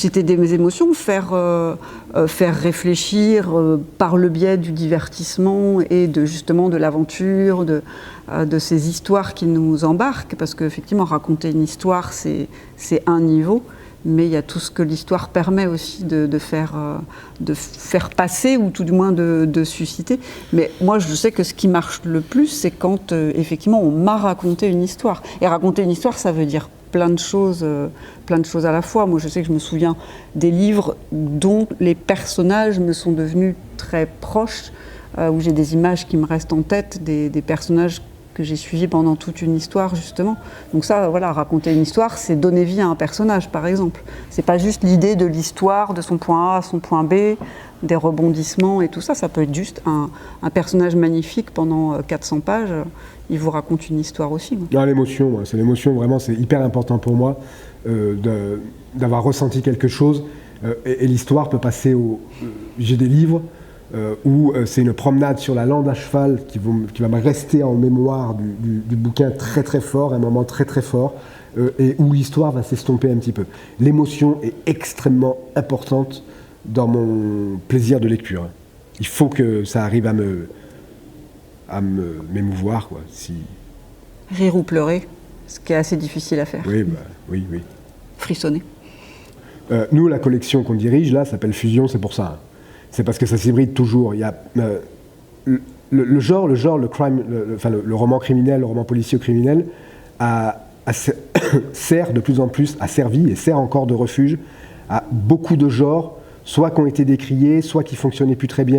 C'était des émotions, faire réfléchir par le biais du divertissement et justement de l'aventure, de ces histoires qui nous embarquent, parce qu'effectivement raconter une histoire c'est un niveau, mais il y a tout ce que l'histoire permet aussi de faire passer, ou tout du moins de susciter. Mais moi je sais que ce qui marche le plus, c'est quand effectivement on m'a raconté une histoire. Et raconter une histoire, ça veut dire plein de choses à la fois. Moi, je sais que je me souviens des livres dont les personnages me sont devenus très proches, où j'ai des images qui me restent en tête, des personnages que j'ai suivis pendant toute une histoire, justement. Donc ça, voilà, raconter une histoire, c'est donner vie à un personnage, par exemple. C'est pas juste l'idée de l'histoire, de son point A à son point B, des rebondissements et tout ça. Ça peut être juste un personnage magnifique pendant 400 pages. Il vous raconte une histoire aussi. Non, l'émotion, c'est l'émotion, vraiment, c'est hyper important pour moi d'avoir ressenti quelque chose. Et l'histoire peut passer au... J'ai des livres où c'est une promenade sur la lande à cheval qui va me rester en mémoire du bouquin très très fort, un moment très très fort, et où l'histoire va s'estomper un petit peu. L'émotion est extrêmement importante dans mon plaisir de lecture. Il faut que ça arrive à m'émouvoir, quoi. Rire ou pleurer, ce qui est assez difficile à faire. Oui, oui. Frissonner. Nous, la collection qu'on dirige, là, s'appelle Fusion, c'est pour ça. C'est parce que ça s'hybride toujours. Il y a le genre, le crime, le roman criminel, le roman policier criminel, sert de plus en plus, a servi et sert encore de refuge à beaucoup de genres, soit qui ont été décriés, soit qui fonctionnaient plus très bien.